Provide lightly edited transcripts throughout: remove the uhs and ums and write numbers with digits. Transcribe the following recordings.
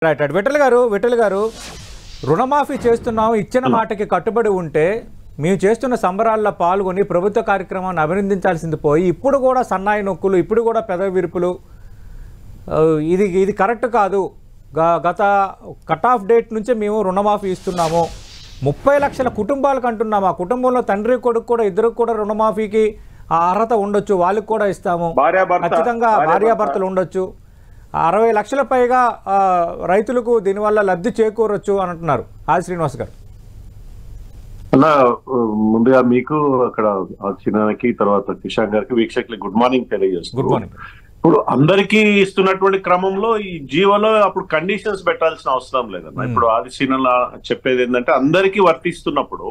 Right right Vithal గారు రుణమాఫీ చేస్తున్నాం, ఇచ్చిన మాటకి కట్టుబడి ఉంటే మేము చేస్తున్న సంబరాల్లో పాల్గొని ప్రభుత్వ కార్యక్రమాన్ని అభినందించాల్సింది పోయి ఇప్పుడు కూడా సన్నాయి నొక్కులు, ఇప్పుడు కూడా పెదవి విరుపులు, ఇది కరెక్ట్ కాదు. గత కట్ ఆఫ్ డేట్ నుంచే మేము రుణమాఫీ ఇస్తున్నాము, 30 లక్షల కుటుంబాలకు అంటున్నాము. ఆ కుటుంబంలో తండ్రి కొడుకు కూడా ఇద్దరు కూడా రుణమాఫీకి ఆ అర్హత ఉండొచ్చు, వాళ్ళకి కూడా ఇస్తాము. ఖచ్చితంగా భార్యాభర్తలు ఉండొచ్చు. 60 లక్షల పైగా రైతులకు దీనివల్ల లబ్ధి చేకూరొచ్చు అని అంటున్నారు ఆది శ్రీనివాస్ గారు. అన్న, ముందుగా మీకు అక్కడ చిన్నకి తర్వాత కిషాన్ గారికి వీక్షకులకి గుడ్ మార్నింగ్ తెలియజేస్తాను. Good morning. ఇప్పుడు అందరికీ ఇస్తున్నటువంటి క్రమంలో ఈ జీవోలో అప్పుడు కండిషన్స్ పెట్టాల్సిన అవసరం లేదన్న. ఇప్పుడు ఆది శ్రీనివాస్ చెప్పేది ఏంటంటే అందరికీ వర్తిస్తున్నప్పుడు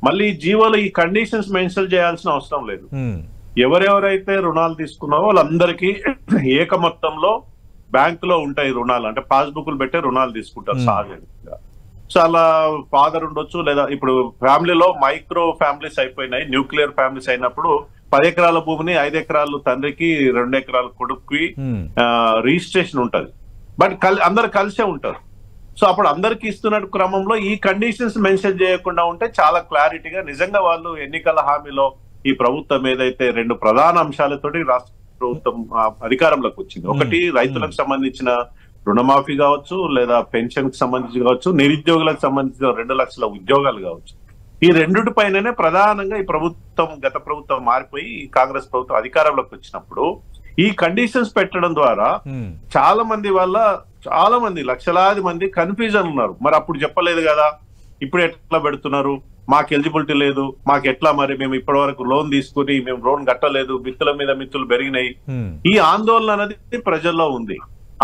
మళ్ళీ జీవోలో ఈ కండిషన్స్ మెన్షన్ చేయాల్సిన అవసరం లేదు. ఎవరెవరైతే రుణాలు తీసుకున్నారో వాళ్ళందరికీ ఏక మొత్తంలో బ్యాంక్ లో ఉంటాయి రుణాలు, అంటే పాస్బుక్లు పెట్టే రుణాలు తీసుకుంటారు సహజంగా. సో అలా ఫాదర్ ఉండొచ్చు, లేదా ఇప్పుడు ఫ్యామిలీలో మైక్రో ఫ్యామిలీస్ అయిపోయినాయి, న్యూక్లియర్ ఫ్యామిలీస్ అయినప్పుడు 10 ఎకరాల భూమిని 5 ఎకరాలు తండ్రికి 2 ఎకరాల కొడుకుకి రిజిస్ట్రేషన్ ఉంటది. బట్ అందరు కలిసే ఉంటారు. సో అప్పుడు అందరికి ఇస్తున్న క్రమంలో ఈ కండిషన్స్ మెన్షన్ చేయకుండా ఉంటే చాలా క్లారిటీగా నిజంగా వాళ్ళు ఎన్నికల హామీలో ఈ ప్రభుత్వం ఏదైతే 2 ప్రధాన అంశాలతోటి రాష్ట్ర ప్రభుత్వం అధికారంలోకి వచ్చింది. ఒకటి రైతులకు సంబంధించిన రుణమాఫీ కావచ్చు, లేదా పెన్షన్ కి సంబంధించి కావచ్చు, నిరుద్యోగులకు సంబంధించిన 2 లక్షల ఉద్యోగాలు కావచ్చు. ఈ రెండిటి పైననే ప్రధానంగా ఈ ప్రభుత్వం, గత ప్రభుత్వం మారిపోయి కాంగ్రెస్ ప్రభుత్వం అధికారంలోకి వచ్చినప్పుడు ఈ కండిషన్స్ పెట్టడం ద్వారా చాలా మంది లక్షలాది మంది కన్ఫ్యూజన్ ఉన్నారు. మరి అప్పుడు చెప్పలేదు కదా, ఇప్పుడు ఎట్లా పెడుతున్నారు, మాకు ఎలిజిబిలిటీ లేదు, మాకు ఎట్లా, మరి మేము ఇప్పటి వరకు లోన్ తీసుకుని మేము లోన్ కట్టలేదు, మిత్తుల మీద మిత్తులు పెరిగినాయి. ఈ ఆందోళన అనేది ప్రజల్లో ఉంది.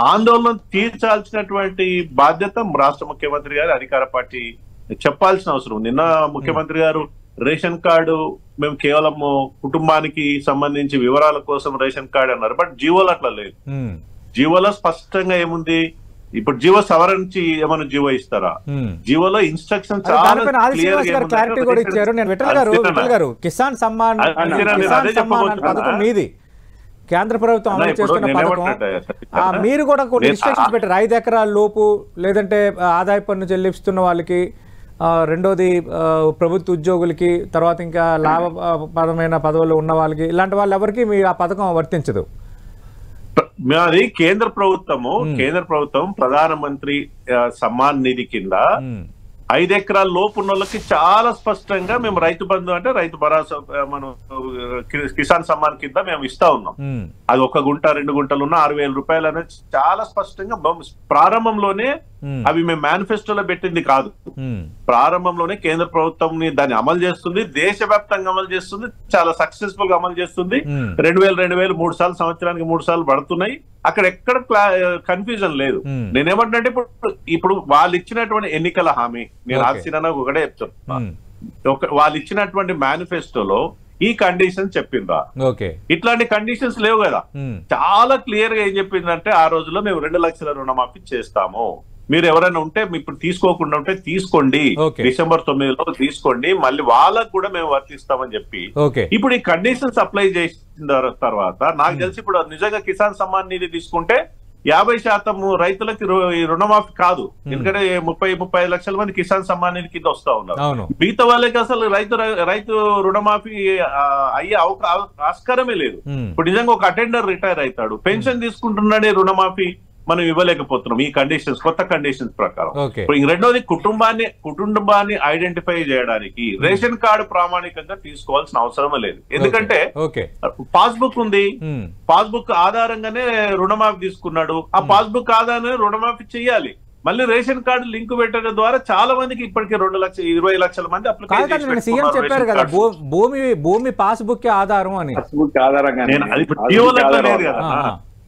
ఆందోళన తీర్చాల్సినటువంటి బాధ్యత రాష్ట్ర ముఖ్యమంత్రి గారు, అధికార పార్టీ చెప్పాల్సిన అవసరం. నిన్న ముఖ్యమంత్రి గారు రేషన్ కార్డు మేము కేవలం కుటుంబానికి సంబంధించి వివరాల కోసం రేషన్ కార్డు అన్నారు. బట్ జీవోలో అట్లా లేదు. జీవోలో స్పష్టంగా ఏముంది, ఇప్పుడు జీవో సవరించి ఏమైనా జీవో ఇస్తారా? జీవోలో ఇన్స్ట్రక్షన్ చాలా క్లారిటీ కూడా ఇచ్చారు. నేను విఠల్ గారు కిసాన్ సమ్మాన్ పథకం మీది, కేంద్ర ప్రభుత్వం అమలు చేస్తున్న పథకం, మీరు కూడా కొన్ని ఇన్స్ట్రక్షన్స్ పెట్టారు. 5 ఎకరాల లోపు లేదంటే ఆదాయ పన్ను చెల్లిస్తున్న వాళ్ళకి, రెండోది ప్రభుత్వ ఉద్యోగులకి, తర్వాత ఇంకా లాభపరమైన పదవులు ఉన్న వాళ్ళకి, ఇలాంటి వాళ్ళు ఎవరికి మీ ఆ పథకం వర్తించదు. అది కేంద్ర ప్రభుత్వం ప్రధానమంత్రి సమ్మాన్ నిధి కింద 5 ఎకరాల లోపు ఉన్న వాళ్ళకి చాలా స్పష్టంగా మేము రైతు బంధు అంటే రైతు భరోసా, మనం కిసాన్ సమ్మాన్ కింద మేము ఇస్తా ఉన్నాం. అది 1 గుంట 2 గుంటలు ఉన్న 6,000 రూపాయలు అనేది చాలా స్పష్టంగా ప్రారంభంలోనే, అవి మేము మేనిఫెస్టోలో పెట్టింది కాదు, ప్రారంభంలోనే కేంద్ర ప్రభుత్వం దాన్ని అమలు చేస్తుంది, దేశవ్యాప్తంగా అమలు చేస్తుంది, చాలా సక్సెస్ఫుల్ గా అమలు చేస్తుంది. 2000 3 సార్లు, సంవత్సరానికి 3 సార్లు పడుతున్నాయి. అక్కడ ఎక్కడ కన్ఫ్యూజన్ లేదు. నేనేమంటే ఇప్పుడు వాళ్ళు ఇచ్చినటువంటి ఎన్నికల హామీ, నేను ఆశీనా ఒకటే చెప్తున్నా, వాళ్ళు ఇచ్చినటువంటి మేనిఫెస్టోలో ఈ కండిషన్స్ చెప్పిందా? ఇట్లాంటి కండిషన్స్ లేవు కదా. చాలా క్లియర్ గా ఏం చెప్పిందంటే, ఆ రోజుల్లో మేము 2 లక్షల రుణమాఫీ చేస్తాము, మీరు ఎవరైనా ఉంటే ఇప్పుడు తీసుకోకుండా ఉంటే తీసుకోండి, డిసెంబర్ 9లో తీసుకోండి, మళ్ళీ వాళ్ళకు కూడా మేము వర్తిస్తామని చెప్పి ఇప్పుడు ఈ కండిషన్స్ అప్లై చేసిన తర్వాత నాకు తెలిసి ఇప్పుడు నిజంగా కిసాన్ సమ్మాన్ నిధి తీసుకుంటే 50% రైతులకి రుణమాఫీ కాదు. ఎందుకంటే 30-35 లక్షల మంది కిసాన్ సమ్మాన్ నిధి కింద వస్తా ఉన్నారు. మిగతా వాళ్ళకి అసలు రైతు రుణమాఫీ అయ్యే ఆస్కారమే లేదు. ఇప్పుడు నిజంగా ఒక అటెండర్ రిటైర్ అవుతాడు, పెన్షన్ తీసుకుంటున్నాడే, రుణమాఫీ మనం ఇవ్వలేకపోతున్నాం ఈ కండిషన్స్, కొత్త కండిషన్స్ ప్రకారం. రెండోది కుటుంబాన్ని ఐడెంటిఫై చేయడానికి రేషన్ కార్డు ప్రామాణికంగా తీసుకోవాల్సిన అవసరమే లేదు. ఎందుకంటే పాస్బుక్ ఉంది, పాస్బుక్ ఆధారంగానే రుణమాఫీ తీసుకున్నాడు, ఆ పాస్బుక్ ఆధారంగానే రుణమాఫీ చేయాలి. మళ్ళీ రేషన్ కార్డు లింక్ పెట్టడం ద్వారా చాలా మందికి ఇప్పటికే 2,20 లక్షల మంది అప్లికేషన్ సీఎం చెప్పారు కదా, భూమి పాస్బుక్ ఆధారం అని.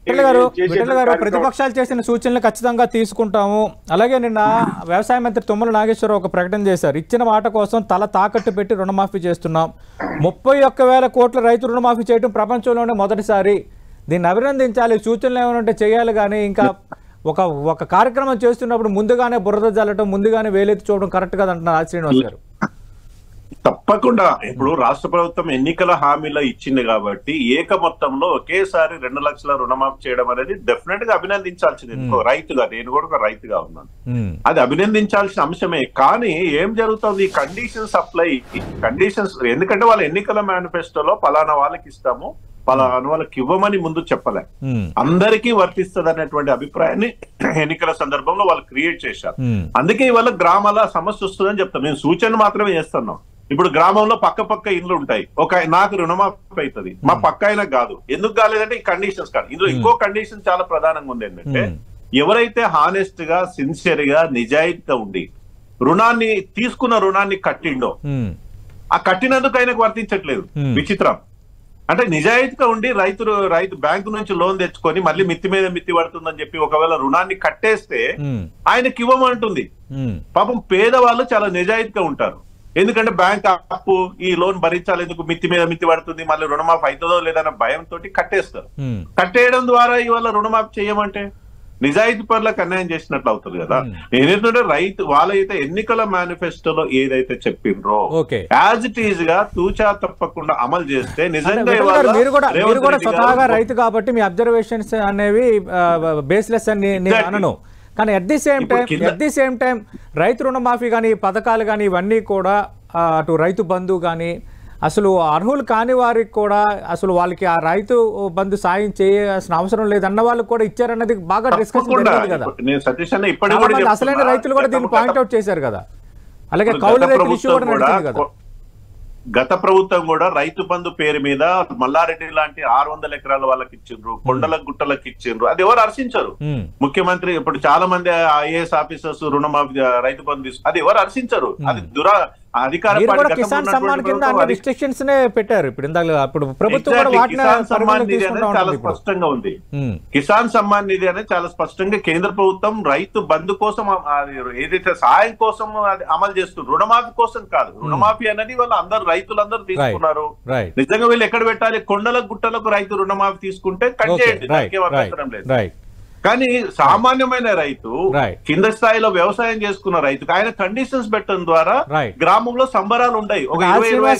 విఠల్ గారు ప్రతిపక్షాలు చేసిన సూచనలు ఖచ్చితంగా తీసుకుంటాము. అలాగే నిన్న వ్యవసాయ మంత్రి తుమ్మల నాగేశ్వరరావు ఒక ప్రకటన చేశారు, ఇచ్చిన మాట కోసం తల తాకట్టు పెట్టి రుణమాఫీ చేస్తున్నాం, 31,000 కోట్ల రైతు రుణమాఫీ చేయడం ప్రపంచంలోనే మొదటిసారి, దీన్ని అభినందించాలి, సూచనలు ఏమైనా ఉంటే చేయాలి, కానీ ఇంకా ఒక కార్యక్రమం చేస్తున్నప్పుడు ముందుగానే బురద జల్లటం, ముందుగానే వేలెత్తి చూడడం కరెక్ట్ కాదు అంటున్నారు ఆది శ్రీనివాస్ గారు. తప్పకుండా ఇప్పుడు రాష్ట్ర ప్రభుత్వం ఎన్నికల హామీలో ఇచ్చింది కాబట్టి ఏక మొత్తంలో ఒకేసారి 2 లక్షల రుణమాఫీ చేయడం అనేది డెఫినెట్ గా అభినందించాల్సింది. రైతుగా నేను కూడా ఒక రైతుగా ఉన్నాను, అది అభినందించాల్సిన అంశమే. కానీ ఏం జరుగుతుంది, కండిషన్స్ అప్లై కండిషన్స్, ఎందుకంటే వాళ్ళ ఎన్నికల మేనిఫెస్టోలో పలానా వాళ్ళకి ఇస్తాము పలానా వాళ్ళకి ఇవ్వమని ముందు చెప్పలే, అందరికీ వర్తిస్తుంది అనేటువంటి అభిప్రాయాన్ని ఎన్నికల సందర్భంలో వాళ్ళు క్రియేట్ చేశారు. అందుకే ఇవాళ గ్రామాల సమస్య వస్తుందని చెప్తాం. మేము సూచన మాత్రమే చేస్తున్నాం. ఇప్పుడు గ్రామంలో పక్క ఇండ్లు ఉంటాయి, నాకు రుణమాఫీ అవుతుంది, మా పక్క అయినా కాదు. ఎందుకు కాలేదంటే ఈ కండిషన్స్ కాదు. ఇందులో ఇంకో కండిషన్ చాలా ప్రధానంగా ఉంది ఏంటంటే, ఎవరైతే హానెస్ట్ గా సిన్సియర్ గా నిజాయితీగా ఉండి తీసుకున్న రుణాన్ని కట్టిండో, ఆ కట్టినందుకు ఆయనకు వర్తించట్లేదు. విచిత్రం. అంటే నిజాయితీగా ఉండి రైతు బ్యాంకు నుంచి లోన్ తెచ్చుకొని మళ్ళీ మిత్తి మీద మిత్తి పడుతుందని చెప్పి ఒకవేళ రుణాన్ని కట్టేస్తే ఆయనకి ఇవ్వమంటుంది. పాపం పేదవాళ్ళు చాలా నిజాయితీగా ఉంటారు. ఎందుకంటే బ్యాంక్ అప్పు ఈ లోన్ భరించాలి, ఎందుకు మిత్తి మీద మిత్తి పడుతుంది, మళ్ళీ రుణమాఫీ అవుతుందో లేదన్న భయంతో కట్టేస్తారు. కట్టేయడం ద్వారా ఇవాళ రుణమాఫీ చేయమంటే నిజాయితీ పరులకు అన్యాయం చేసినట్లు అవుతుంది కదా. నేనేంటంటే వాళ్ళైతే ఎన్నికల మేనిఫెస్టోలో ఏదైతే చెప్పిండ్రో యాజ్ ఇట్ ఈజ్ గా తూచా తప్పకుండా అమలు చేస్తే నిజంగా మీరు కూడా స్వతహాగా రైతు కాబట్టి మీ అబ్జర్వేషన్స్ అనేవి బేస్లెస్ అని నేను అనను. కానీ అట్ ది సేమ్ టైం రైతు రుణమాఫీ కానీ పథకాలు కానీ ఇవన్నీ కూడా అటు రైతు బంధు కానీ అసలు అర్హులు కాని వారికి కూడా అసలు వాళ్ళకి ఆ రైతు బంధు సాయం చేయాల్సిన అవసరం లేదన్న వాళ్ళకి కూడా ఇచ్చారన్నది బాగా డిస్కషన్ జరిగింది కదా. అసలైన రైతులు కూడా దీన్ని పాయింట్అవుట్ చేశారు కదా. అలాగే కౌలు రైతుల ఇష్యూ కూడా నడిచింది కదా. గత ప్రభుత్వం కూడా రైతు బంధు పేరు మీద మల్లారెడ్డి లాంటి 600 ఎకరాల వాళ్ళకి ఇచ్చిండ్రు, కొండల గుట్టలకు ఇచ్చిండ్రు. అది ఎవరు హర్షించరు. ముఖ్యమంత్రి ఇప్పుడు చాలా మంది ఐఏఎస్ ఆఫీసర్స్ రుణమాఫీ రైతు బంధు అది ఎవరు హర్షించరు. అది అధికార కిసాన్ సమ్మాన్ కింద అన్ని రిస్ట్రిక్షన్స్ నే పెట్టారు. ఇప్పుడు ప్రభుత్వం కిసాన్ సమ్మాన్ నిధి అనేది చాలా స్పష్టంగా ఉంది. కిసాన్ సమ్మాన్ నిధి అనేది చాలా స్పష్టంగా కేంద్ర ప్రభుత్వం రైతు బంధు కోసం ఏదైతే సహాయం కోసం అమలు చేస్తుంది, రుణమాఫీ కోసం కాదు. రుణమాఫీ అనేది వాళ్ళు అందరు రైతులందరూ తీసుకున్నారు. నిజంగా వీళ్ళు ఎక్కడ పెట్టాలి, కొండలకు గుట్టలకు రైతు రుణమాఫీ తీసుకుంటే కట్ చేయండి, దానికేం అభ్యంతరం లేదు. కానీ సామాన్యమైన రైతు కింద స్థాయిలో వ్యవసాయం చేసుకున్న రైతుకు ఆయన కండిషన్స్ పెట్టడం ద్వారా గ్రామంలో సంబరాలు ఉన్నాయి. ఒక 20